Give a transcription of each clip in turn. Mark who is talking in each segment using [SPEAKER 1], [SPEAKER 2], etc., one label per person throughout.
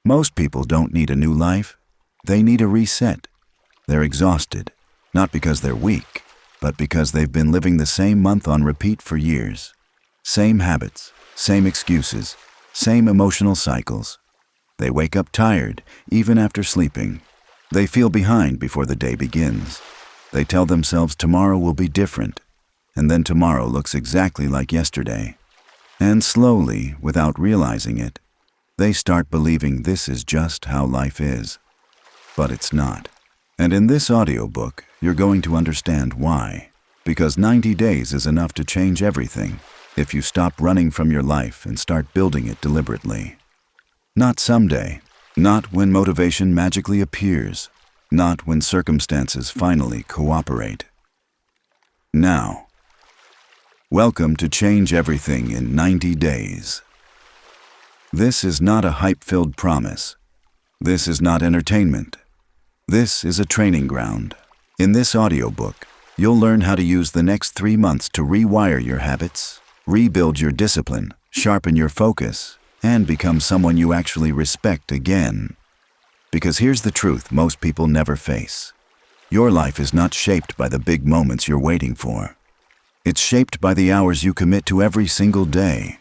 [SPEAKER 1] Most people don't need a new life. They need a reset. They're exhausted, not because they're weak, but because they've been living the same month on repeat for years. Same habits, same excuses, same emotional cycles. They wake up tired, even after sleeping. They feel behind before the day begins. They tell themselves tomorrow will be different, and then tomorrow looks exactly like yesterday. And slowly, without realizing it, they start believing this is just how life is. But it's not. And in this audiobook, you're going to understand why. Because 90 days is enough to change everything if you stop running from your life and start building it deliberately. Not someday, not when motivation magically appears, not when circumstances finally cooperate. Now. Welcome to Change Everything in 90 Days. This is not a hype-filled promise. This is not entertainment. This is a training ground. In this audiobook, you'll learn how to use the next 3 months to rewire your habits, rebuild your discipline, sharpen your focus, and become someone you actually respect again. Because here's the truth most people never face. Your life is not shaped by the big moments you're waiting for. It's shaped by the hours you commit to every single day.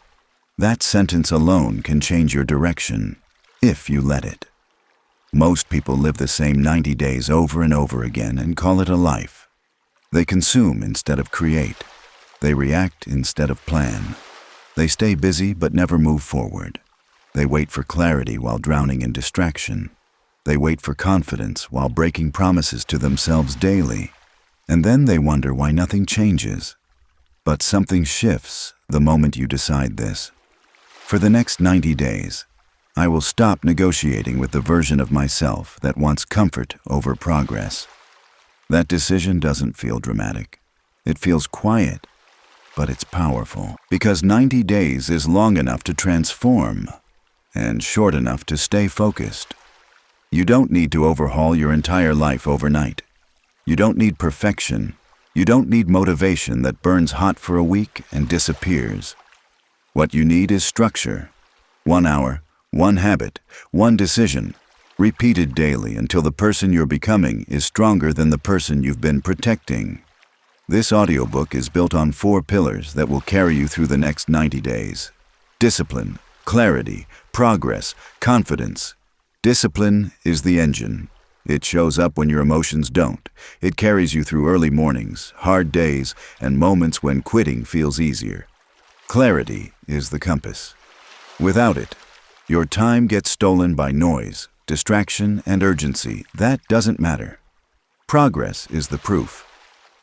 [SPEAKER 1] That sentence alone can change your direction, if you let it. Most people live the same 90 days over and over again and call it a life. They consume instead of create. They react instead of plan. They stay busy but never move forward. They wait for clarity while drowning in distraction. They wait for confidence while breaking promises to themselves daily. And then they wonder why nothing changes. But something shifts the moment you decide this. For the next 90 days, I will stop negotiating with the version of myself that wants comfort over progress. That decision doesn't feel dramatic. It feels quiet, but it's powerful. Because 90 days is long enough to transform and short enough to stay focused. You don't need to overhaul your entire life overnight. You don't need perfection. You don't need motivation that burns hot for a week and disappears. What you need is structure. 1 hour, 1 habit, 1 decision, repeated daily until the person you're becoming is stronger than the person you've been protecting. This audiobook is built on 4 pillars that will carry you through the next 90 days. Discipline, clarity, progress, confidence. Discipline is the engine. It shows up when your emotions don't. It carries you through early mornings, hard days, and moments when quitting feels easier. Clarity is the compass. Without it, your time gets stolen by noise, distraction, and urgency. That doesn't matter. Progress is the proof.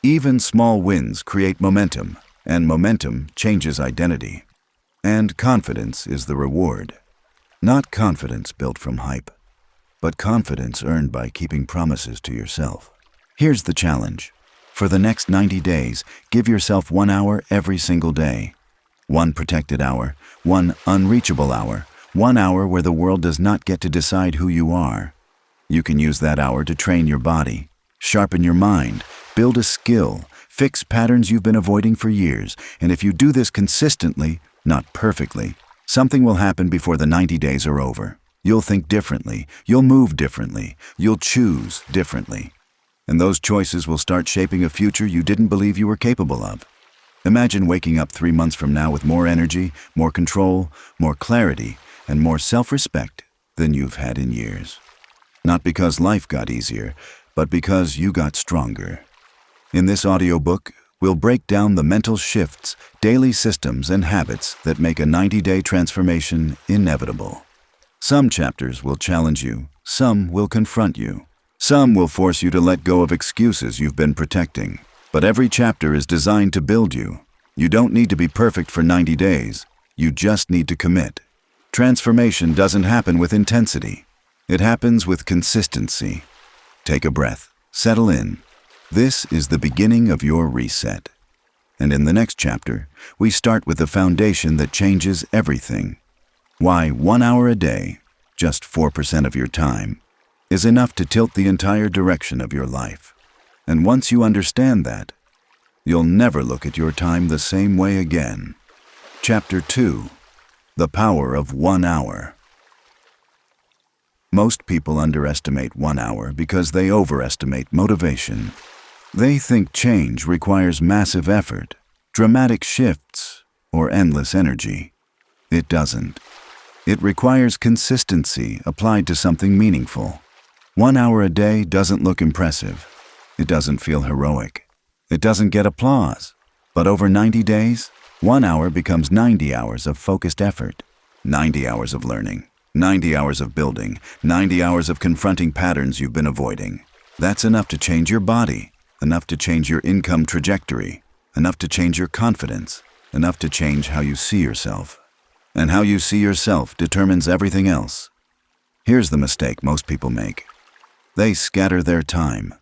[SPEAKER 1] Even small wins create momentum, and momentum changes identity. And confidence is the reward. Not confidence built from hype, but confidence earned by keeping promises to yourself. Here's the challenge. For the next 90 days, give yourself 1 hour every single day. 1 protected hour, 1 unreachable hour, 1 hour where the world does not get to decide who you are. You can use that hour to train your body, sharpen your mind, build a skill, fix patterns you've been avoiding for years, and if you do this consistently, not perfectly, something will happen before the 90 days are over. You'll think differently, you'll move differently, you'll choose differently. And those choices will start shaping a future you didn't believe you were capable of. Imagine waking up 3 months from now with more energy, more control, more clarity, and more self-respect than you've had in years. Not because life got easier, but because you got stronger. In this audiobook, we'll break down the mental shifts, daily systems, and habits that make a 90-day transformation inevitable. Some chapters will challenge you, some will confront you. Some will force you to let go of excuses you've been protecting. But every chapter is designed to build you. You don't need to be perfect for 90 days. You just need to commit. Transformation doesn't happen with intensity. It happens with consistency. Take a breath. Settle in. This is the beginning of your reset. And in the next chapter, we start with the foundation that changes everything. Why 1 hour a day, just 4% of your time, is enough to tilt the entire direction of your life. And once you understand that, you'll never look at your time the same way again. Chapter 2. The Power of 1 Hour. Most people underestimate 1 hour because they overestimate motivation. They think change requires massive effort, dramatic shifts, or endless energy. It doesn't. It requires consistency applied to something meaningful. 1 hour a day doesn't look impressive. It doesn't feel heroic. It doesn't get applause. But over 90 days, 1 hour becomes 90 hours of focused effort, 90 hours of learning, 90 hours of building, 90 hours of confronting patterns you've been avoiding. That's enough to change your body, enough to change your income trajectory, enough to change your confidence, enough to change how you see yourself. And how you see yourself determines everything else. Here's the mistake most people make. They scatter their time.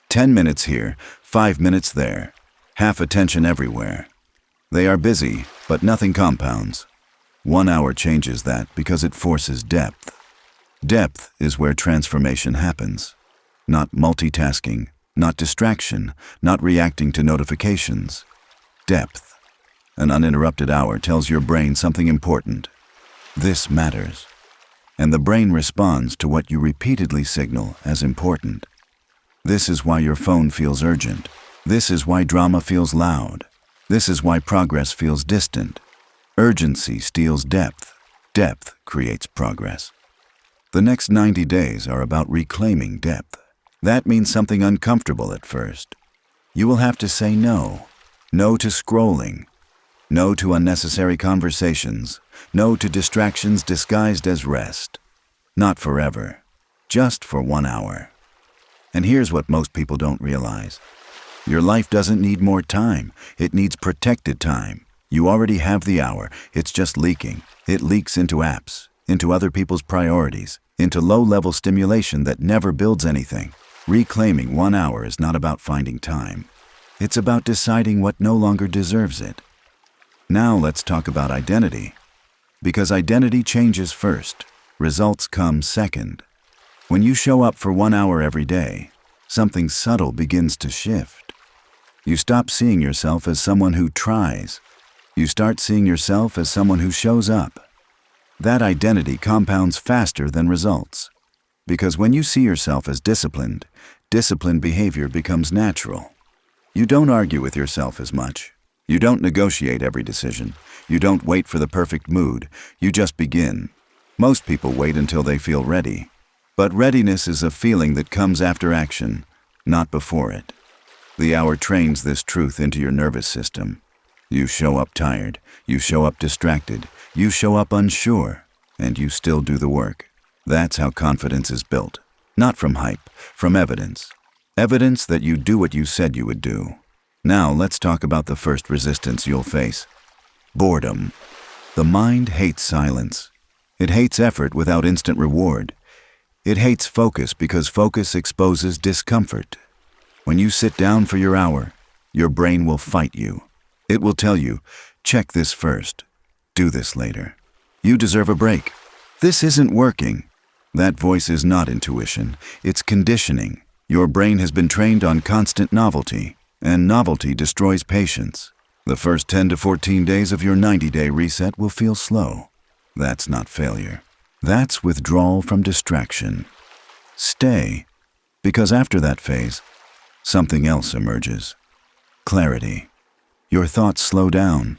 [SPEAKER 1] 10 minutes here, 5 minutes there, half attention everywhere. They are busy, but nothing compounds. 1 hour changes that because it forces depth. Depth is where transformation happens. Not multitasking, not distraction, not reacting to notifications. Depth. An uninterrupted hour tells your brain something important. This matters. And the brain responds to what you repeatedly signal as important. This is why your phone feels urgent. This is why drama feels loud. This is why progress feels distant. Urgency steals depth. Depth creates progress. The next 90 days are about reclaiming depth. That means something uncomfortable at first. You will have to say no. No to scrolling. No to unnecessary conversations. No to distractions disguised as rest. Not forever. Just for 1 hour. And here's what most people don't realize. Your life doesn't need more time. It needs protected time. You already have the hour. It's just leaking. It leaks into apps, into other people's priorities, into low-level stimulation that never builds anything. Reclaiming 1 hour is not about finding time. It's about deciding what no longer deserves it. Now let's talk about identity. Because identity changes first. Results come second. When you show up for 1 hour every day, something subtle begins to shift. You stop seeing yourself as someone who tries. You start seeing yourself as someone who shows up. That identity compounds faster than results. Because when you see yourself as disciplined, disciplined behavior becomes natural. You don't argue with yourself as much. You don't negotiate every decision. You don't wait for the perfect mood. You just begin. Most people wait until they feel ready. But readiness is a feeling that comes after action, not before it. The hour trains this truth into your nervous system. You show up tired, you show up distracted, you show up unsure, and you still do the work. That's how confidence is built. Not from hype, from evidence. Evidence that you do what you said you would do. Now let's talk about the first resistance you'll face. Boredom. The mind hates silence. It hates effort without instant reward. It hates focus because focus exposes discomfort. When you sit down for your hour, your brain will fight you. It will tell you, check this first, do this later. You deserve a break. This isn't working. That voice is not intuition, it's conditioning. Your brain has been trained on constant novelty, and novelty destroys patience. The first 10 to 14 days of your 90-day reset will feel slow. That's not failure. That's withdrawal from distraction. Stay, because after that phase, something else emerges. Clarity. Your thoughts slow down.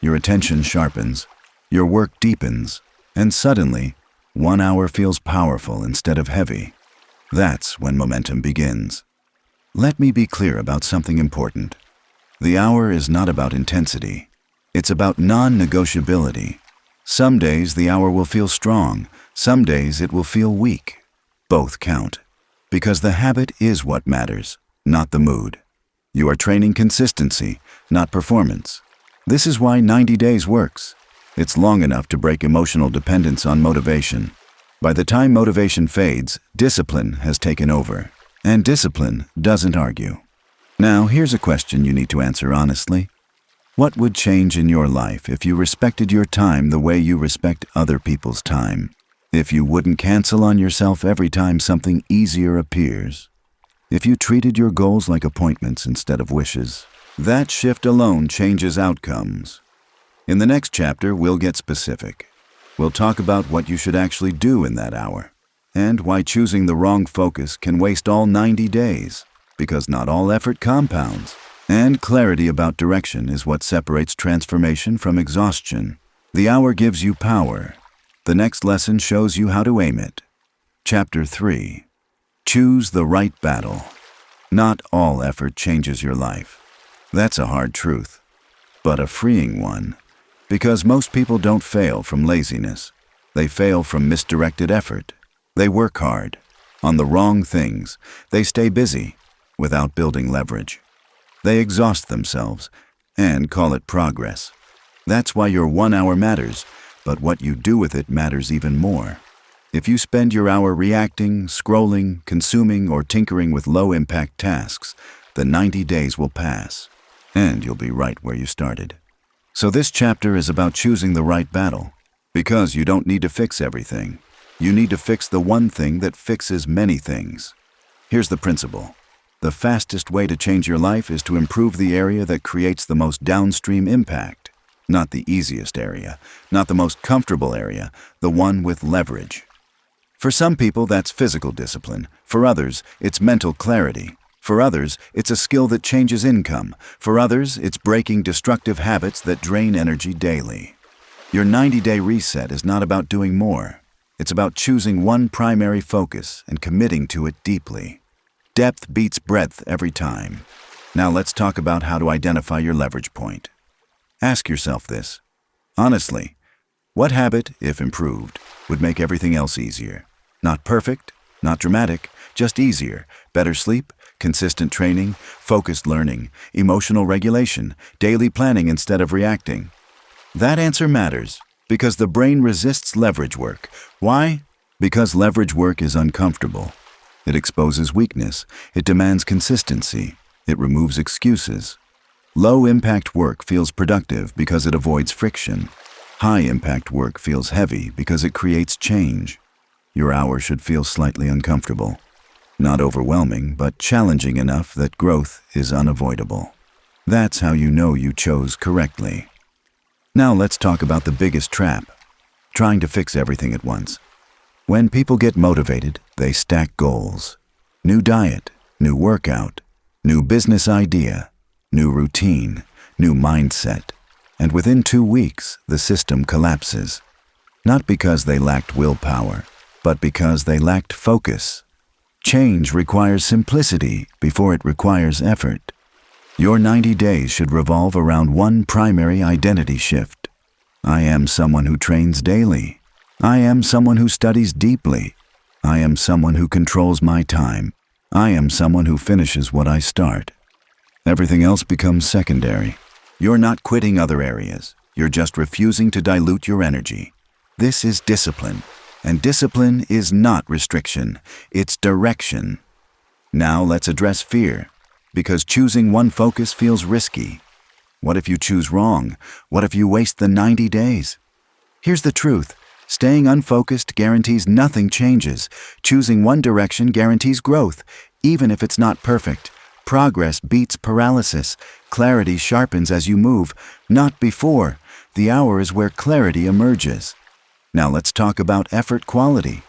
[SPEAKER 1] Your attention sharpens. Your work deepens. And suddenly, 1 hour feels powerful instead of heavy. That's when momentum begins. Let me be clear about something important. The hour is not about intensity. It's about non-negotiability. Some days the hour will feel strong. Some days it will feel weak. Both count. Because the habit is what matters, not the mood. You are training consistency, not performance. This is why 90 days works. It's long enough to break emotional dependence on motivation. By the time motivation fades, discipline has taken over. And discipline doesn't argue. Now, here's a question you need to answer honestly. What would change in your life if you respected your time the way you respect other people's time? If you wouldn't cancel on yourself every time something easier appears? If you treated your goals like appointments instead of wishes? That shift alone changes outcomes. In the next chapter, we'll get specific. We'll talk about what you should actually do in that hour. and why choosing the wrong focus can waste all 90 days, because not all effort compounds. And clarity about direction is what separates transformation from exhaustion. The hour gives you power. The next lesson shows you how to aim it. Chapter 3. Choose the right battle. Not all effort changes your life. That's a hard truth, but a freeing one, because most people don't fail from laziness. They fail from misdirected effort. They work hard on the wrong things. They stay busy without building leverage. They exhaust themselves and call it progress. That's why your 1 hour matters, but what you do with it matters even more. If you spend your hour reacting, scrolling, consuming, or tinkering with low-impact tasks, the 90 days will pass, and you'll be right where you started. So this chapter is about choosing the right battle, because you don't need to fix everything. You need to fix the one thing that fixes many things. Here's the principle. The fastest way to change your life is to improve the area that creates the most downstream impact. Not the easiest area, not the most comfortable area, the one with leverage. For some people, that's physical discipline. For others, it's mental clarity. For others, it's a skill that changes income. For others, it's breaking destructive habits that drain energy daily. Your 90-day reset is not about doing more. It's about choosing one primary focus and committing to it deeply. Depth beats breadth every time. Now let's talk about how to identify your leverage point. Ask yourself this. Honestly, what habit, if improved, would make everything else easier? Not perfect, not dramatic, just easier. Better sleep, consistent training, focused learning, emotional regulation, daily planning instead of reacting. That answer matters because the brain resists leverage work. Why? Because leverage work is uncomfortable. It exposes weakness. It demands consistency. It removes excuses. Low-impact work feels productive because it avoids friction. High-impact work feels heavy because it creates change. Your hour should feel slightly uncomfortable. Not overwhelming, but challenging enough that growth is unavoidable. That's how you know you chose correctly. Now let's talk about the biggest trap, trying to fix everything at once. When people get motivated, they stack goals. New diet, new workout, new business idea, new routine, new mindset. And within 2 weeks, the system collapses. Not because they lacked willpower, but because they lacked focus. Change requires simplicity before it requires effort. Your 90 days should revolve around one primary identity shift. I am someone who trains daily. I am someone who studies deeply. I am someone who controls my time. I am someone who finishes what I start. Everything else becomes secondary. You're not quitting other areas. You're just refusing to dilute your energy. This is discipline. And discipline is not restriction. It's direction. Now let's address fear, because choosing one focus feels risky. What if you choose wrong? What if you waste the 90 days? Here's the truth. Staying unfocused guarantees nothing changes. Choosing one direction guarantees growth, even if it's not perfect. Progress beats paralysis. Clarity sharpens as you move, not before. The hour is where clarity emerges. Now let's talk about effort quality.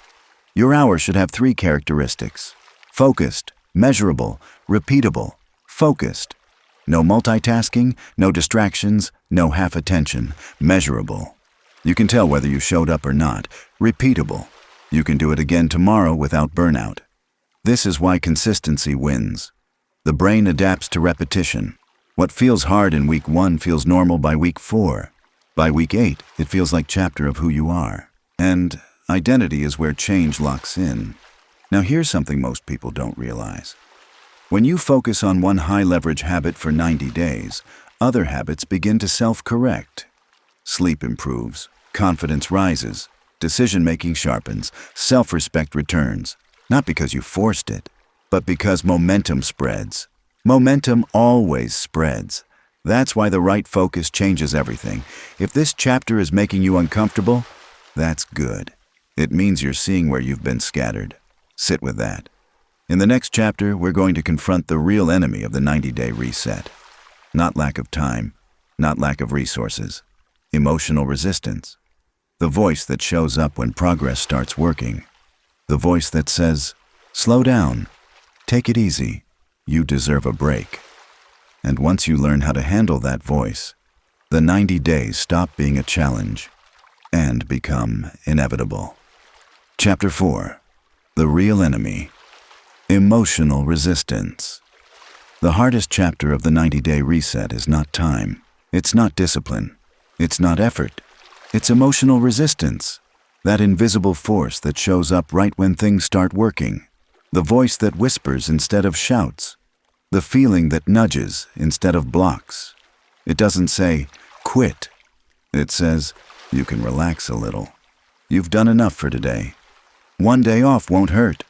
[SPEAKER 1] Your hour should have 3 characteristics. Focused, measurable, repeatable. Focused. No multitasking, no distractions, no half attention. Measurable. You can tell whether you showed up or not. Repeatable. You can do it again tomorrow without burnout. This is why consistency wins. The brain adapts to repetition. What feels hard in week 1 feels normal by week 4. By week 8, it feels like chapter of who you are. And identity is where change locks in. Now here's something most people don't realize. When you focus on one high-leverage habit for 90 days, other habits begin to self-correct. Sleep improves, confidence rises, decision-making sharpens, self-respect returns. Not because you forced it, but because momentum spreads. Momentum always spreads. That's why the right focus changes everything. If this chapter is making you uncomfortable, that's good. It means you're seeing where you've been scattered. Sit with that. In the next chapter, we're going to confront the real enemy of the 90-day reset. Not lack of time, not lack of resources. Emotional resistance. The voice that shows up when progress starts working. The voice that says, "Slow down, take it easy, you deserve a break." And once you learn how to handle that voice, the 90 days stop being a challenge and become inevitable. Chapter 4. The Real Enemy. Emotional Resistance. The hardest chapter of the 90-day reset is not time. It's not discipline. It's not effort. It's emotional resistance. That invisible force that shows up right when things start working. The voice that whispers instead of shouts. The feeling that nudges instead of blocks. It doesn't say, "Quit." It says, "You can relax a little. You've done enough for today. One day off won't hurt."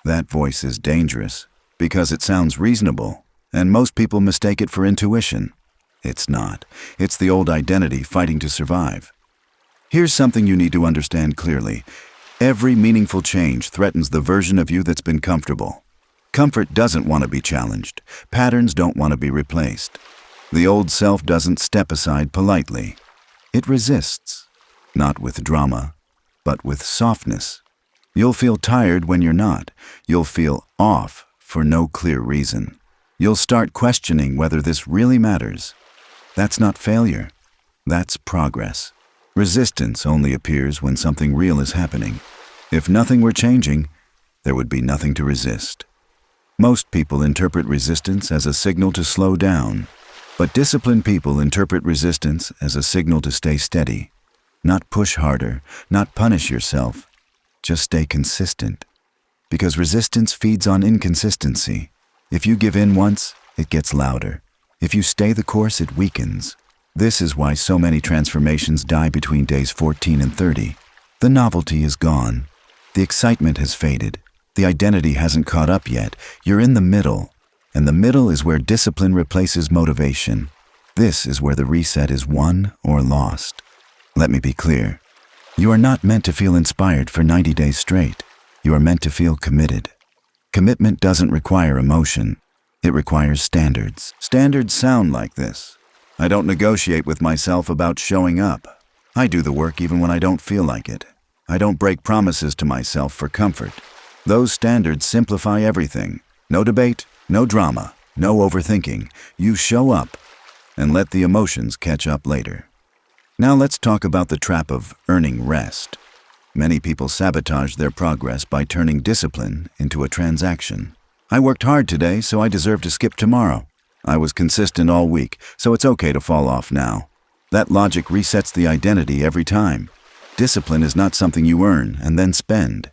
[SPEAKER 1] That voice is dangerous because it sounds reasonable, and most people mistake it for intuition. It's not. It's the old identity fighting to survive. Here's something you need to understand clearly. Every meaningful change threatens the version of you that's been comfortable. Comfort doesn't want to be challenged. Patterns don't want to be replaced. The old self doesn't step aside politely. It resists, not with drama, but with softness. You'll feel tired when you're not. You'll feel off for no clear reason. You'll start questioning whether this really matters. That's not failure. That's progress. Resistance only appears when something real is happening. If nothing were changing, there would be nothing to resist. Most people interpret resistance as a signal to slow down, but disciplined people interpret resistance as a signal to stay steady. Not push harder, not punish yourself. Just stay consistent. Because resistance feeds on inconsistency. If you give in once, it gets louder. If you stay the course, it weakens. This is why so many transformations die between days 14 and 30. The novelty is gone. The excitement has faded. The identity hasn't caught up yet. You're in the middle. And the middle is where discipline replaces motivation. This is where the reset is won or lost. Let me be clear. You are not meant to feel inspired for 90 days straight. You are meant to feel committed. Commitment doesn't require emotion. It requires standards. Standards sound like this. I don't negotiate with myself about showing up. I do the work even when I don't feel like it. I don't break promises to myself for comfort. Those standards simplify everything. No debate, no drama, no overthinking. You show up and let the emotions catch up later. Now let's talk about the trap of earning rest. Many people sabotage their progress by turning discipline into a transaction. I worked hard today, so I deserve to skip tomorrow. I was consistent all week, so it's okay to fall off now. That logic resets the identity every time. Discipline is not something you earn and then spend.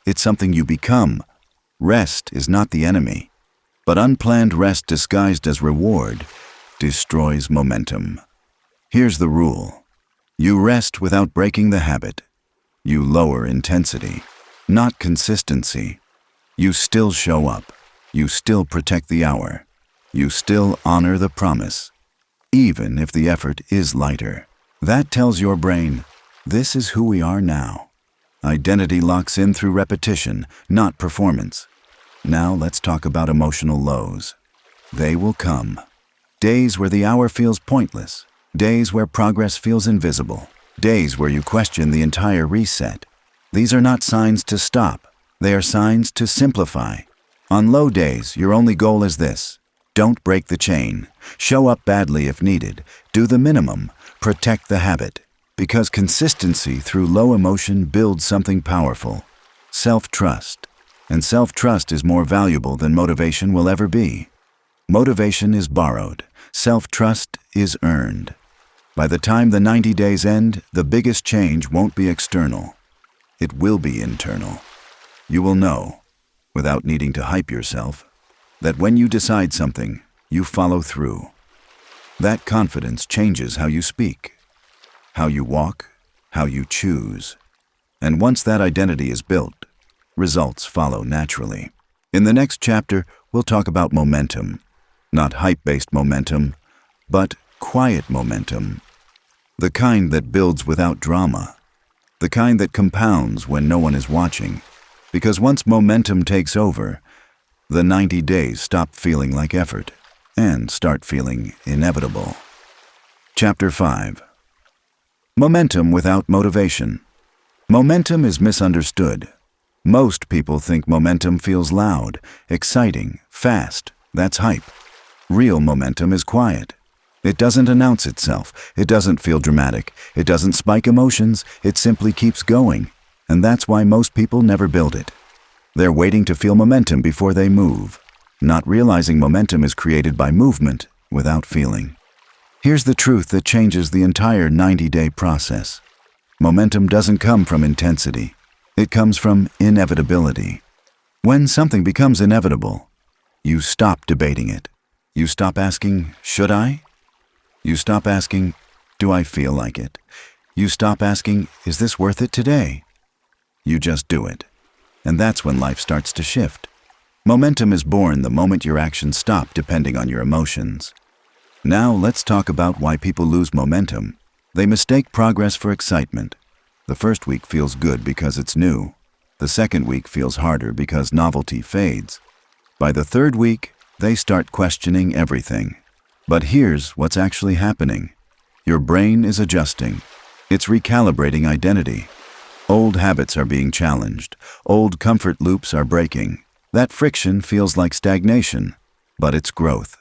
[SPEAKER 1] It's something you become. Rest is not the enemy. But unplanned rest disguised as reward destroys momentum. Here's the rule. You rest without breaking the habit. You lower intensity, not consistency. You still show up. You still protect the hour. You still honor the promise, even if the effort is lighter. That tells your brain, this is who we are now. Identity locks in through repetition, not performance. Now let's talk about emotional lows. They will come. Days where the hour feels pointless. Days where progress feels invisible. Days where you question the entire reset. These are not signs to stop. They are signs to simplify. On low days, your only goal is this. Don't break the chain. Show up badly if needed. Do the minimum. Protect the habit. Because consistency through low emotion builds something powerful. Self-trust. And self-trust is more valuable than motivation will ever be. Motivation is borrowed. Self-trust is earned. By the time the 90 days end, the biggest change won't be external. It will be internal. You will know, without needing to hype yourself, that when you decide something, you follow through. That confidence changes how you speak, how you walk, how you choose. And once that identity is built, results follow naturally. In the next chapter, we'll talk about momentum. Not hype-based momentum, but quiet momentum. The kind that builds without drama. The kind that compounds when no one is watching. Because once momentum takes over, the 90 days stop feeling like effort and start feeling inevitable. Chapter 5. Momentum without motivation. Momentum is misunderstood. Most people think momentum feels loud, exciting, fast. That's hype. Real momentum is quiet. It doesn't announce itself. It doesn't feel dramatic. It doesn't spike emotions. It simply keeps going. And that's why most people never build it. They're waiting to feel momentum before they move, not realizing momentum is created by movement without feeling. Here's the truth that changes the entire 90-day process. Momentum doesn't come from intensity. It comes from inevitability. When something becomes inevitable, you stop debating it. You stop asking, should I? You stop asking, do I feel like it? You stop asking, is this worth it today? You just do it. And that's when life starts to shift. Momentum is born the moment your actions stop depending on your emotions. Now let's talk about why people lose momentum. They mistake progress for excitement. The first week feels good because it's new. The second week feels harder because novelty fades. By the third week, they start questioning everything. But here's what's actually happening. Your brain is adjusting. It's recalibrating identity. Old habits are being challenged. Old comfort loops are breaking. That friction feels like stagnation, but it's growth.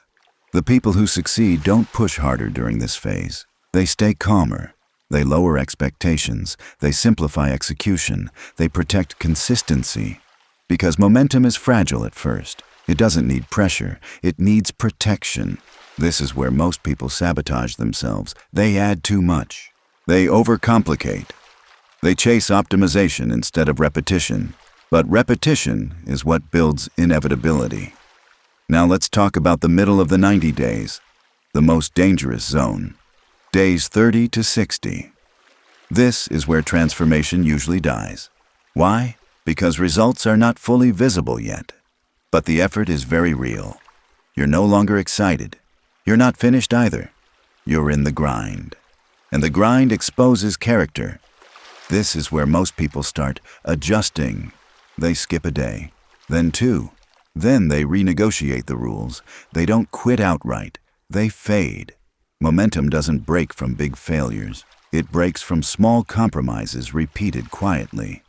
[SPEAKER 1] The people who succeed don't push harder during this phase. They stay calmer. They lower expectations. They simplify execution. They protect consistency. Because momentum is fragile at first. It doesn't need pressure. It needs protection. This is where most people sabotage themselves. They add too much. They overcomplicate. They chase optimization instead of repetition. But repetition is what builds inevitability. Now let's talk about the middle of the 90 days, the most dangerous zone. Days 30 to 60. This is where transformation usually dies. Why? Because results are not fully visible yet. But the effort is very real. You're no longer excited. You're not finished either. You're in the grind. And the grind exposes character. This is where most people start adjusting. They skip a day, then two. Then they renegotiate the rules. They don't quit outright. They fade. Momentum doesn't break from big failures. It breaks from small compromises repeated quietly.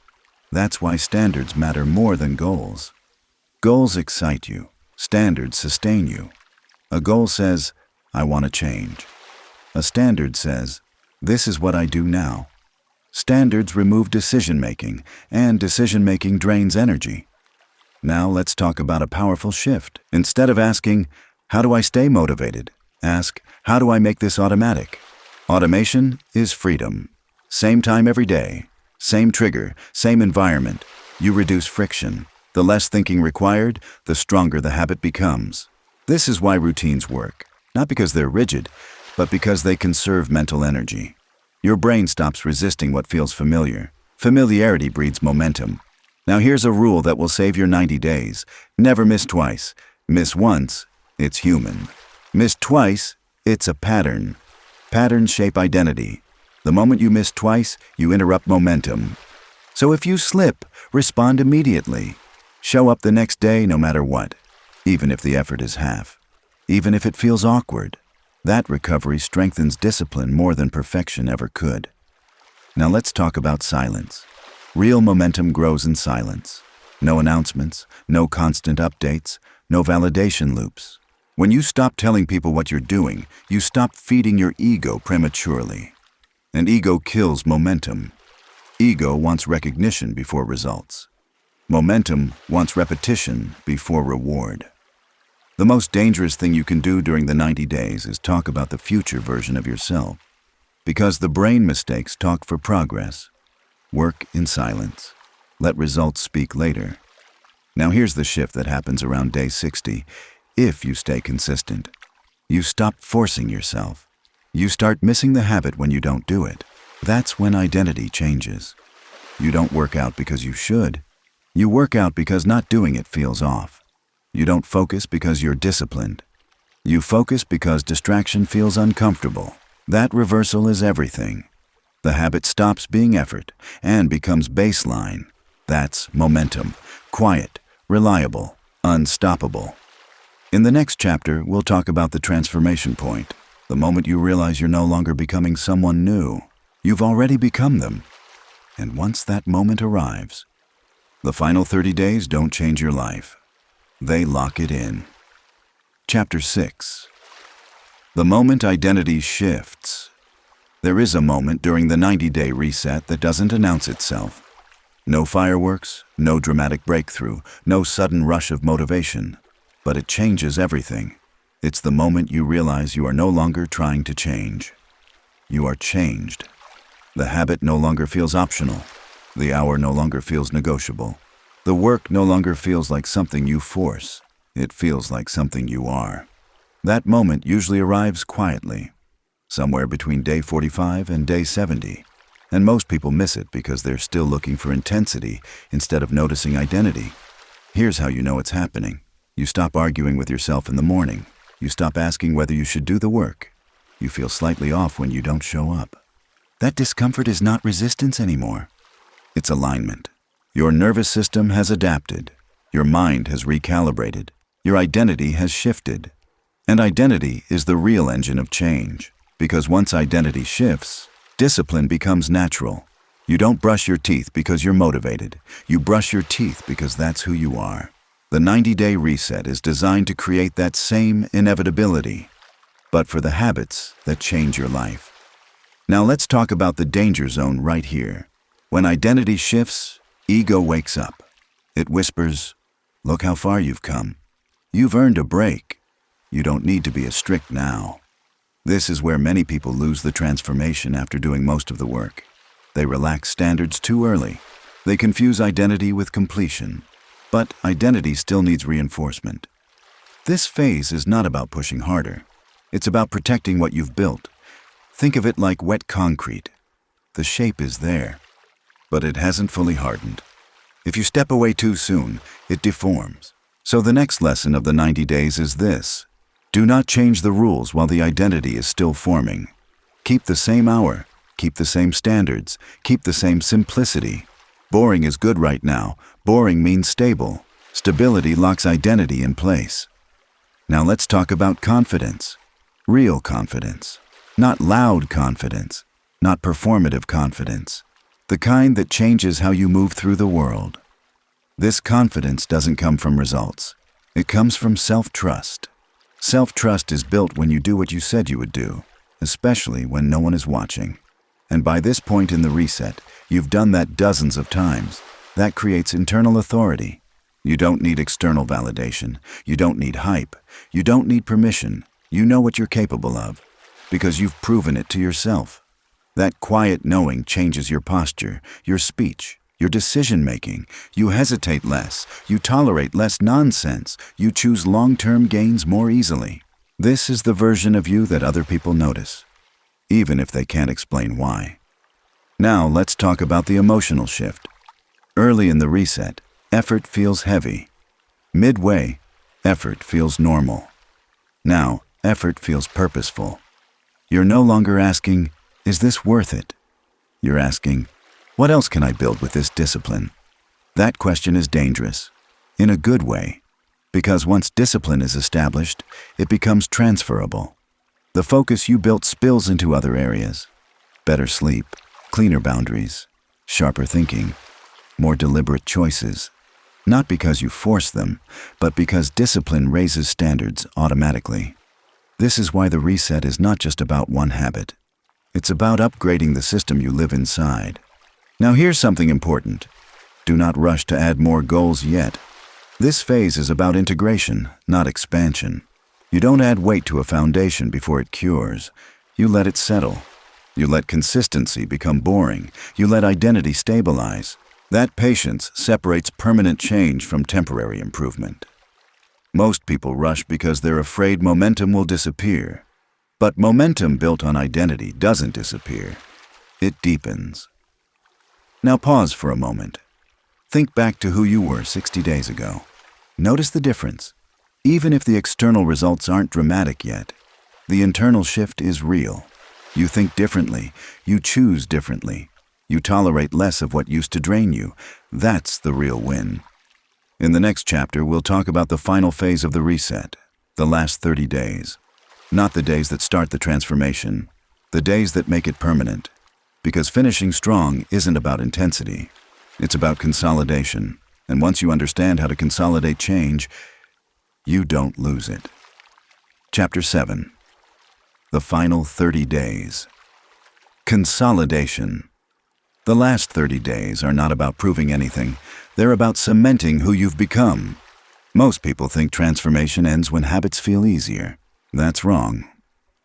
[SPEAKER 1] That's why standards matter more than goals. Goals excite you. Standards sustain you. A goal says, I want to change. A standard says, this is what I do now. Standards remove decision-making, and decision-making drains energy. Now let's talk about a powerful shift. Instead of asking, how do I stay motivated? Ask, how do I make this automatic? Automation is freedom. Same time every day, same trigger, same environment. You reduce friction. The less thinking required, the stronger the habit becomes. This is why routines work. Not because they're rigid, but because they conserve mental energy. Your brain stops resisting what feels familiar. Familiarity breeds momentum. Now here's a rule that will save your 90 days. Never miss twice. Miss once, it's human. Miss twice, it's a pattern. Patterns shape identity. The moment you miss twice, you interrupt momentum. So if you slip, respond immediately. Show up the next day no matter what, even if the effort is half, even if it feels awkward. That recovery strengthens discipline more than perfection ever could. Now let's talk about silence. Real momentum grows in silence. No announcements, no constant updates, no validation loops. When you stop telling people what you're doing, you stop feeding your ego prematurely. And ego kills momentum. Ego wants recognition before results. Momentum wants repetition before reward. The most dangerous thing you can do during the 90 days is talk about the future version of yourself. Because the brain mistakes talk for progress. Work in silence. Let results speak later. Now here's the shift that happens around day 60. If you stay consistent, you stop forcing yourself. You start missing the habit when you don't do it. That's when identity changes. You don't work out because you should. You work out because not doing it feels off. You don't focus because you're disciplined. You focus because distraction feels uncomfortable. That reversal is everything. The habit stops being effort and becomes baseline. That's momentum. Quiet, reliable, unstoppable. In the next chapter, we'll talk about the transformation point. The moment you realize you're no longer becoming someone new. You've already become them. And once that moment arrives, The final 30 days don't change your life. They lock it in. Chapter 6. The moment identity shifts. There is a moment during the 90-day reset that doesn't announce itself. No fireworks, no dramatic breakthrough, no sudden rush of motivation. But it changes everything. It's the moment you realize you are no longer trying to change. You are changed. The habit no longer feels optional. The hour no longer feels negotiable. The work no longer feels like something you force. It feels like something you are. That moment usually arrives quietly, somewhere between day 45 and day 70. And most people miss it because they're still looking for intensity instead of noticing identity. Here's how you know it's happening. You stop arguing with yourself in the morning. You stop asking whether you should do the work. You feel slightly off when you don't show up. That discomfort is not resistance anymore. It's alignment. Your nervous system has adapted. Your mind has recalibrated. Your identity has shifted. And identity is the real engine of change. Because once identity shifts, discipline becomes natural. You don't brush your teeth because you're motivated. You brush your teeth because that's who you are. The 90-day reset is designed to create that same inevitability, but for the habits that change your life. Now let's talk about the danger zone right here. When identity shifts, ego wakes up. It whispers, "Look how far you've come. You've earned a break. You don't need to be as strict now." This is where many people lose the transformation after doing most of the work. They relax standards too early. They confuse identity with completion. But identity still needs reinforcement. This phase is not about pushing harder. It's about protecting what you've built. Think of it like wet concrete. The shape is there, but it hasn't fully hardened. If you step away too soon, it deforms. So the next lesson of the 90 days is this. Do not change the rules while the identity is still forming. Keep the same hour, keep the same standards, keep the same simplicity. Boring is good right now. Boring means stable. Stability locks identity in place. Now let's talk about confidence. Real confidence. Not loud confidence. Not performative confidence. The kind that changes how you move through the world. This confidence doesn't come from results. It comes from self-trust. Self-trust is built when you do what you said you would do, especially when no one is watching. And by this point in the reset, you've done that dozens of times. That creates internal authority. You don't need external validation. You don't need hype. You don't need permission. You know what you're capable of, because you've proven it to yourself. That quiet knowing changes your posture, your speech, your decision-making. You hesitate less. You tolerate less nonsense. You choose long-term gains more easily. This is the version of you that other people notice, even if they can't explain why. Now let's talk about the emotional shift. Early in the reset, effort feels heavy. Midway, effort feels normal. Now, effort feels purposeful. You're no longer asking, "Is this worth it?" You're asking, "What else can I build with this discipline?" That question is dangerous, in a good way, because once discipline is established, it becomes transferable. The focus you built spills into other areas. Better sleep, cleaner boundaries, sharper thinking, more deliberate choices. Not because you force them, but because discipline raises standards automatically. This is why the reset is not just about one habit. It's about upgrading the system you live inside. Now here's something important. Do not rush to add more goals yet. This phase is about integration, not expansion. You don't add weight to a foundation before it cures. You let it settle. You let consistency become boring. You let identity stabilize. That patience separates permanent change from temporary improvement. Most people rush because they're afraid momentum will disappear. But momentum built on identity doesn't disappear. It deepens. Now pause for a moment. Think back to who you were 60 days ago. Notice the difference. Even if the external results aren't dramatic yet, the internal shift is real. You think differently. You choose differently. You tolerate less of what used to drain you. That's the real win. In the next chapter, we'll talk about the final phase of the reset, the last 30 days. Not the days that start the transformation, the days that make it permanent. Because finishing strong isn't about intensity. It's about consolidation. And once you understand how to consolidate change, you don't lose it. Chapter 7. The Final 30 Days. Consolidation. The last 30 days are not about proving anything. They're about cementing who you've become. Most people think transformation ends when habits feel easier. That's wrong.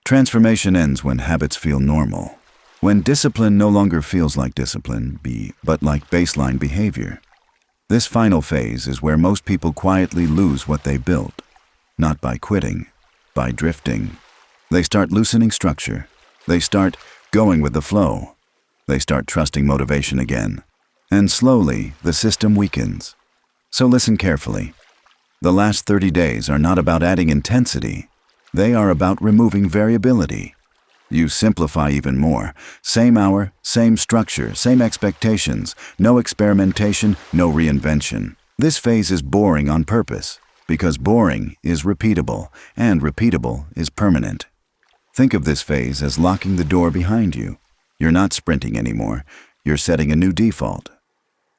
[SPEAKER 1] Transformation ends when habits feel normal. When discipline no longer feels like discipline, but like baseline behavior. This final phase is where most people quietly lose what they built. Not by quitting, by drifting. They start loosening structure. They start going with the flow. They start trusting motivation again. And slowly, the system weakens. So listen carefully. The last 30 days are not about adding intensity. They are about removing variability. You simplify even more. Same hour, same structure, same expectations. No experimentation, no reinvention. This phase is boring on purpose, because boring is repeatable, and repeatable is permanent. Think of this phase as locking the door behind you. You're not sprinting anymore. You're setting a new default.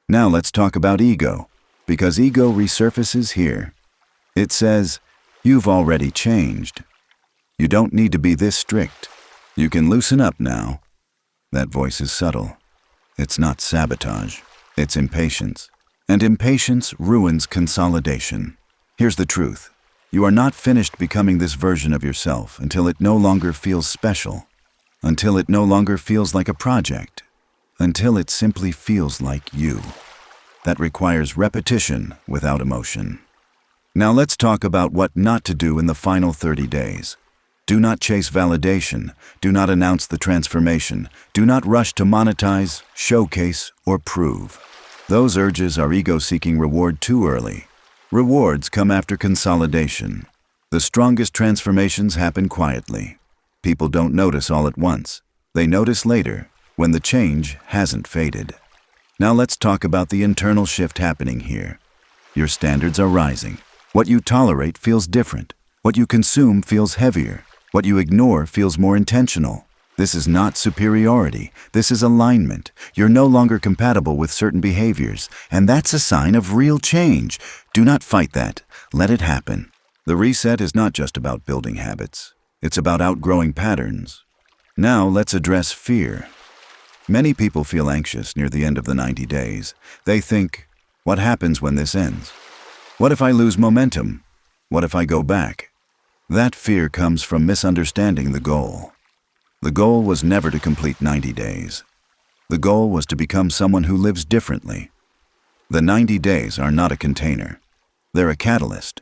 [SPEAKER 1] Now let's talk about ego, because ego resurfaces here. It says, you've already changed. You don't need to be this strict. You can loosen up now. That voice is subtle. It's not sabotage. It's impatience. And impatience ruins consolidation. Here's the truth. You are not finished becoming this version of yourself until it no longer feels special. Until it no longer feels like a project. Until it simply feels like you. That requires repetition without emotion. Now let's talk about what not to do in the final 30 days. Do not chase validation. Do not announce the transformation. Do not rush to monetize, showcase, or prove. Those urges are ego-seeking reward too early. Rewards come after consolidation. The strongest transformations happen quietly. People don't notice all at once. They notice later, when the change hasn't faded. Now let's talk about the internal shift happening here. Your standards are rising. What you tolerate feels different. What you consume feels heavier. What you ignore feels more intentional. This is not superiority. This is alignment. You're no longer compatible with certain behaviors, and that's a sign of real change. Do not fight that. Let it happen. The reset is not just about building habits. It's about outgrowing patterns. Now let's address fear. Many people feel anxious near the end of the 90 days. They think, what happens when this ends? What if I lose momentum? What if I go back? That fear comes from misunderstanding the goal. The goal was never to complete 90 days. The goal was to become someone who lives differently. The 90 days are not a container. They're a catalyst.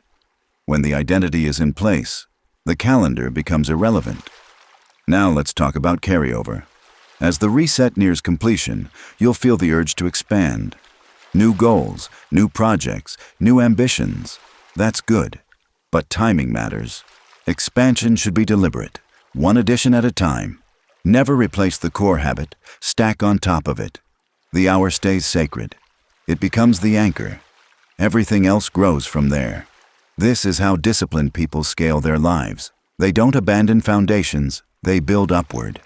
[SPEAKER 1] When the identity is in place, the calendar becomes irrelevant. Now let's talk about carryover. As the reset nears completion, you'll feel the urge to expand. New goals, new projects, new ambitions. That's good. But timing matters. Expansion should be deliberate, one addition at a time. Never replace the core habit, stack on top of it. The hour stays sacred. It becomes the anchor. Everything else grows from there. This is how disciplined people scale their lives. They don't abandon foundations, they build upward.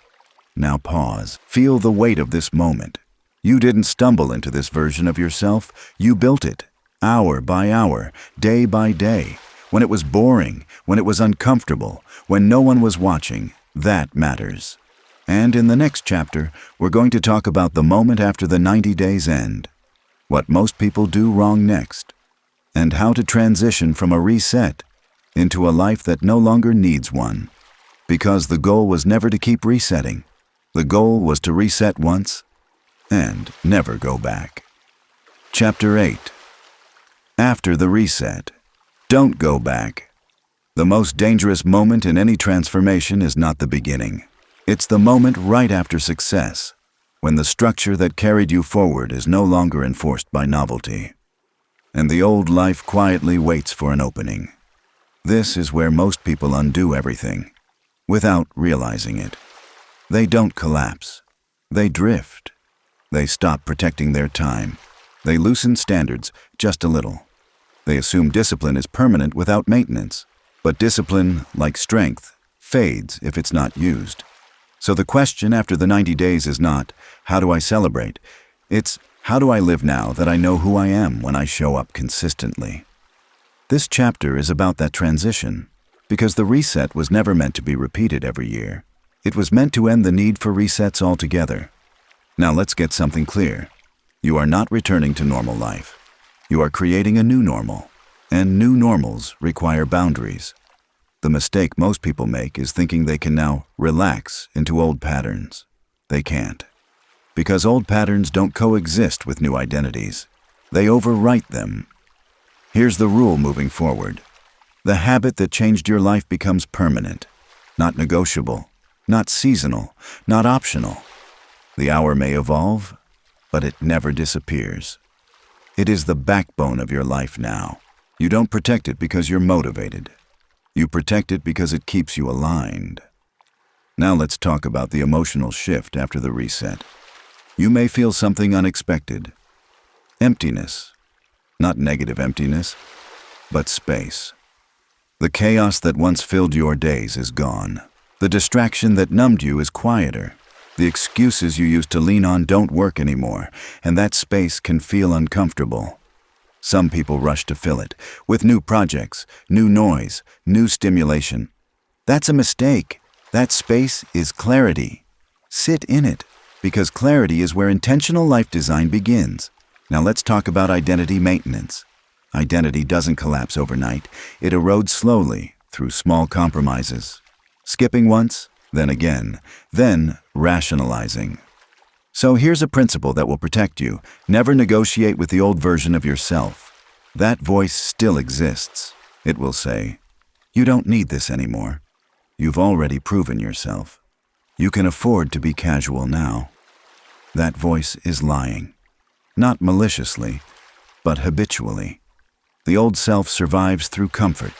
[SPEAKER 1] Now pause. Feel the weight of this moment. You didn't stumble into this version of yourself. You built it, hour by hour, day by day. When it was boring, when it was uncomfortable, when no one was watching, that matters. And in the next chapter, we're going to talk about the moment after the 90 days end, what most people do wrong next, and how to transition from a reset into a life that no longer needs one. Because the goal was never to keep resetting. The goal was to reset once and never go back. Chapter 8. After the reset. Don't go back. The most dangerous moment in any transformation is not the beginning. It's the moment right after success, when the structure that carried you forward is no longer enforced by novelty, and the old life quietly waits for an opening. This is where most people undo everything, without realizing it. They don't collapse. They drift. They stop protecting their time. They loosen standards just a little. They assume discipline is permanent without maintenance. But discipline, like strength, fades if it's not used. So the question after the 90 days is not, how do I celebrate? It's, How do I live now that I know who I am when I show up consistently? This chapter is about that transition, because the reset was never meant to be repeated every year. It was meant to end the need for resets altogether. Now let's get something clear. You are not returning to normal life. You are creating a new normal, and new normals require boundaries. The mistake most people make is thinking they can now relax into old patterns. They can't. Because old patterns don't coexist with new identities. They overwrite them. Here's the rule moving forward. The habit that changed your life becomes permanent, not negotiable, not seasonal, not optional. The hour may evolve, but it never disappears. It is the backbone of your life now. You don't protect it because you're motivated. You protect it because it keeps you aligned. Now let's talk about the emotional shift after the reset. You may feel something unexpected. Emptiness. Not negative emptiness, but space. The chaos that once filled your days is gone. The distraction that numbed you is quieter. The excuses you used to lean on don't work anymore, and that space can feel uncomfortable. Some people rush to fill it with new projects, new noise, new stimulation. That's a mistake. That space is clarity. Sit in it, because clarity is where intentional life design begins. Now let's talk about identity maintenance. Identity doesn't collapse overnight. It erodes slowly through small compromises. Skipping once, then again, then rationalizing. So here's a principle that will protect you. Never negotiate with the old version of yourself. That voice still exists. It will say, "You don't need this anymore. You've already proven yourself. You can afford to be casual now." That voice is lying. Not maliciously, but habitually. The old self survives through comfort.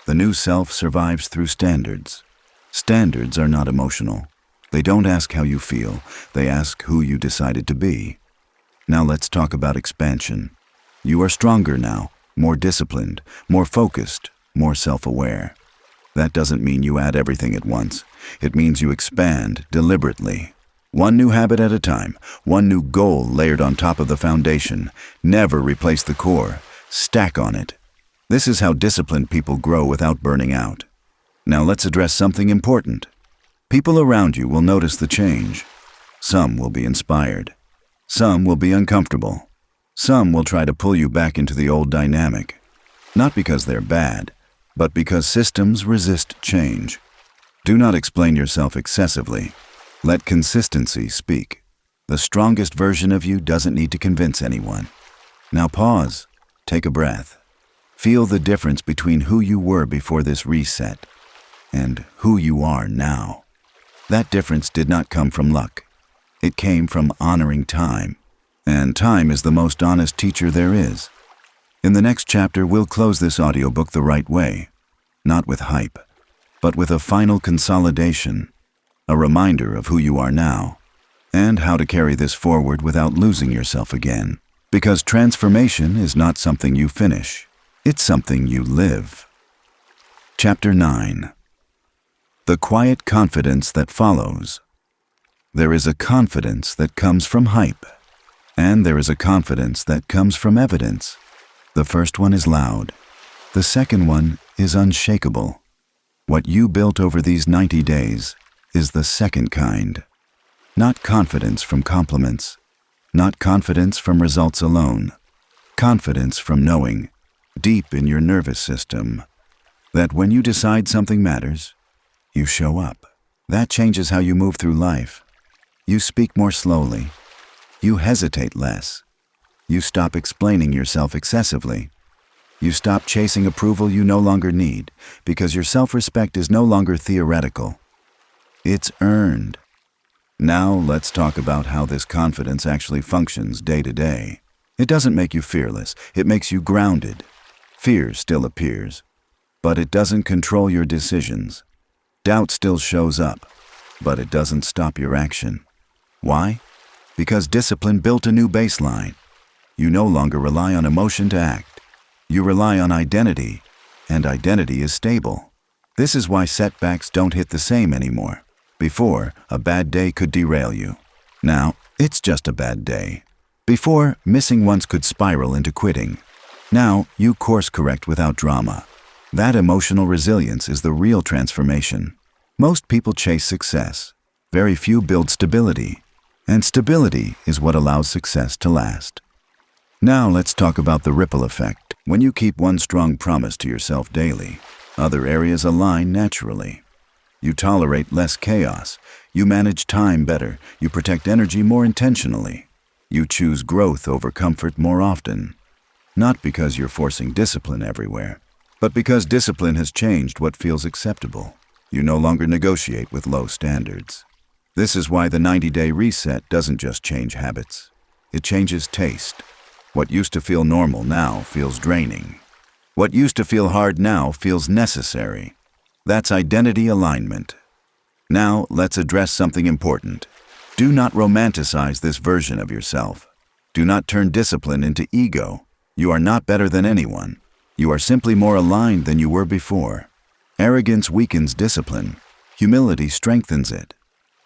[SPEAKER 1] The new self survives through standards. Standards are not emotional. They don't ask how you feel. They ask who you decided to be. Now let's talk about expansion. You are stronger now, more disciplined, more focused, more self-aware. That doesn't mean you add everything at once. It means you expand deliberately. One new habit at a time, one new goal layered on top of the foundation. Never replace the core. Stack on it. This is how disciplined people grow without burning out. Now let's address something important. People around you will notice the change. Some will be inspired. Some will be uncomfortable. Some will try to pull you back into the old dynamic. Not because they're bad, but because systems resist change. Do not explain yourself excessively. Let consistency speak. The strongest version of you doesn't need to convince anyone. Now pause. Take a breath. Feel the difference between who you were before this reset and who you are now. That difference did not come from luck. It came from honoring time. And time is the most honest teacher there is. In the next chapter, we'll close this audiobook the right way. Not with hype, but with a final consolidation. A reminder of who you are now, and how to carry this forward without losing yourself again. Because transformation is not something you finish. It's something you live. Chapter 9. The quiet confidence that follows. There is a confidence that comes from hype, and there is a confidence that comes from evidence. The first one is loud. The second one is unshakable. What you built over these 90 days is the second kind. Not confidence from compliments, not confidence from results alone. Confidence from knowing, deep in your nervous system, that when you decide something matters, you show up. That changes how you move through life. You speak more slowly. You hesitate less. You stop explaining yourself excessively. You stop chasing approval you no longer need, because your self-respect is no longer theoretical. It's earned. Now let's talk about how this confidence actually functions day to day. It doesn't make you fearless. It makes you grounded. Fear still appears, but it doesn't control your decisions. Doubt still shows up, but it doesn't stop your action. Why? Because discipline built a new baseline. You no longer rely on emotion to act. You rely on identity, and identity is stable. This is why setbacks don't hit the same anymore. Before, a bad day could derail you. Now, it's just a bad day. Before, missing once could spiral into quitting. Now, you course correct without drama. That emotional resilience is the real transformation. Most people chase success. Very few build stability. And stability is what allows success to last. Now let's talk about the ripple effect. When you keep one strong promise to yourself daily, other areas align naturally. You tolerate less chaos. You manage time better. You protect energy more intentionally. You choose growth over comfort more often. Not because you're forcing discipline everywhere, but because discipline has changed what feels acceptable. You no longer negotiate with low standards. This is why the 90-day reset doesn't just change habits. It changes taste. What used to feel normal now feels draining. What used to feel hard now feels necessary. That's identity alignment. Now let's address something important. Do not romanticize this version of yourself. Do not turn discipline into ego. You are not better than anyone. You are simply more aligned than you were before. Arrogance weakens discipline. Humility strengthens it.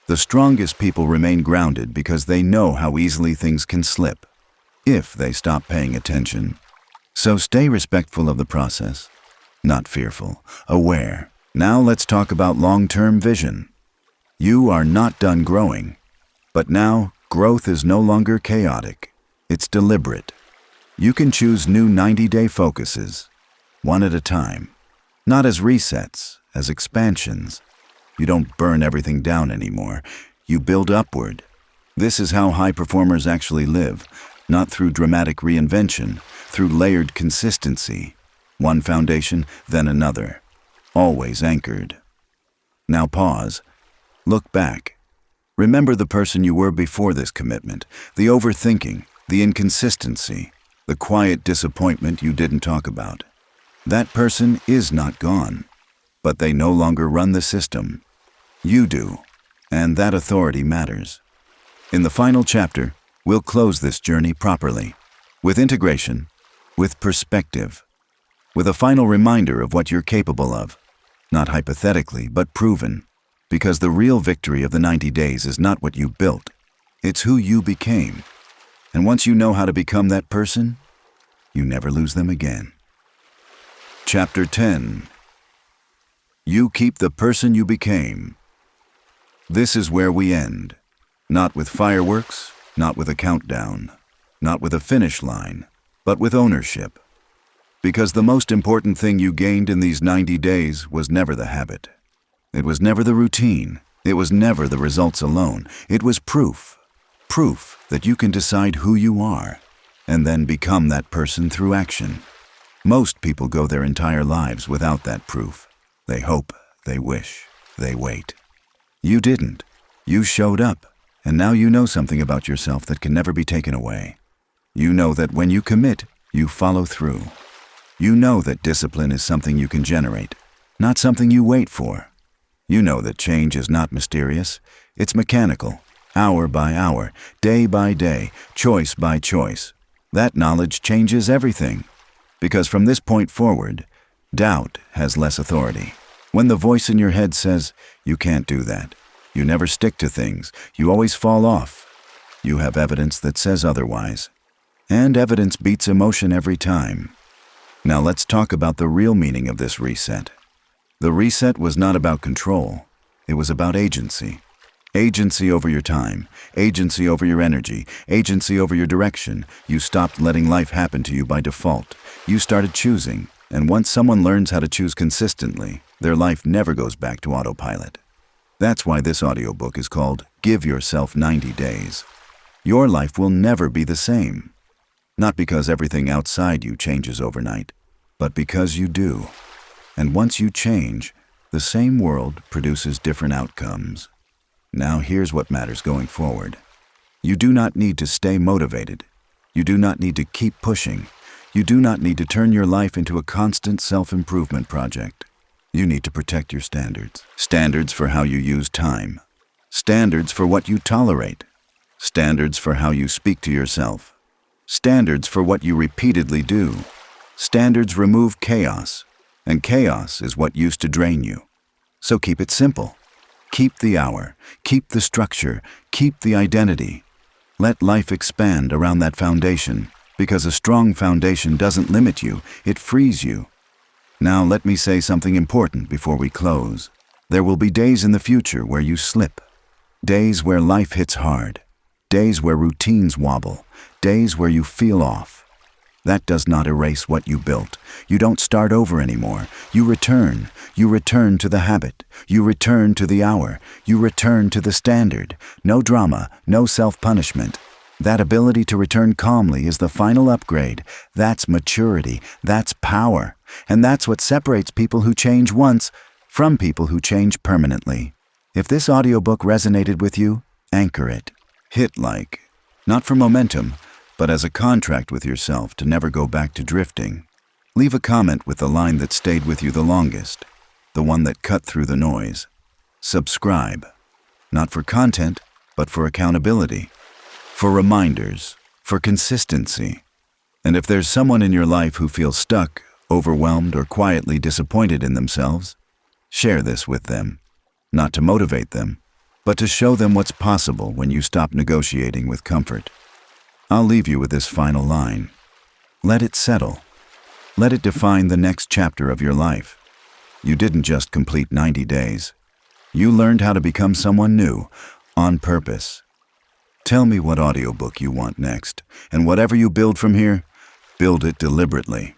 [SPEAKER 1] The strongest people remain grounded because they know how easily things can slip, if they stop paying attention. So stay respectful of the process, not fearful, aware. Now let's talk about long-term vision. You are not done growing, but now growth is no longer chaotic. It's deliberate. You can choose new 90-day focuses, one at a time, not as resets, as expansions. You don't burn everything down anymore. You build upward. This is how high performers actually live, not through dramatic reinvention, through layered consistency. One foundation, then another, always anchored. Now pause. Look back. Remember the person you were before this commitment, the overthinking, the inconsistency, the quiet disappointment you didn't talk about. That person is not gone, but they no longer run the system. You do, and that authority matters. In the final chapter, we'll close this journey properly, with integration, with perspective, with a final reminder of what you're capable of, not hypothetically, but proven, because the real victory of the 90 days is not what you built, it's who you became. And once you know how to become that person, you never lose them again. Chapter 10. You keep the person you became. This is where we end. Not with fireworks, not with a countdown, not with a finish line, but with ownership. Because the most important thing you gained in these 90 days was never the habit. It was never the routine. It was never the results alone. It was proof. Proof that you can decide who you are, and then become that person through action. Most people go their entire lives without that proof. They hope, they wish, they wait. You didn't. You showed up, and now you know something about yourself that can never be taken away. You know that when you commit, you follow through. You know that discipline is something you can generate, not something you wait for. You know that change is not mysterious. It's mechanical, hour by hour, day by day, choice by choice. That knowledge changes everything. Because from this point forward, doubt has less authority. When the voice in your head says, you can't do that, you never stick to things, you always fall off, you have evidence that says otherwise. And evidence beats emotion every time. Now let's talk about the real meaning of this reset. The reset was not about control. It was about agency. Agency over your time, agency over your energy, agency over your direction. You stopped letting life happen to you by default. You started choosing, and once someone learns how to choose consistently, their life never goes back to autopilot. That's why this audiobook is called Give Yourself 90 Days. Your life will never be the same. Not because everything outside you changes overnight, but because you do. And once you change, the same world produces different outcomes. Now here's what matters going forward. You do not need to stay motivated. You do not need to keep pushing. You do not need to turn your life into a constant self-improvement project. You need to protect your standards. Standards for how you use time. Standards for what you tolerate. Standards for how you speak to yourself. Standards for what you repeatedly do. Standards remove chaos, and chaos is what used to drain you. So keep it simple. Keep the hour, keep the structure, keep the identity. Let life expand around that foundation, because a strong foundation doesn't limit you, it frees you. Now let me say something important before we close. There will be days in the future where you slip. Days where life hits hard. Days where routines wobble. Days where you feel off. That does not erase what you built. You don't start over anymore. You return. You return to the habit. You return to the hour. You return to the standard. No drama, no self-punishment. That ability to return calmly is the final upgrade. That's maturity. That's power. And that's what separates people who change once from people who change permanently. If this audiobook resonated with you, anchor it. Hit like. Not for momentum, but as a contract with yourself to never go back to drifting. Leave a comment with the line that stayed with you the longest, the one that cut through the noise. Subscribe. Not for content, but for accountability. For reminders. For consistency. And if there's someone in your life who feels stuck, overwhelmed, or quietly disappointed in themselves, share this with them. Not to motivate them, but to show them what's possible when you stop negotiating with comfort. I'll leave you with this final line. Let it settle. Let it define the next chapter of your life. You didn't just complete 90 days. You learned how to become someone new, on purpose. Tell me what audiobook you want next, and whatever you build from here, build it deliberately.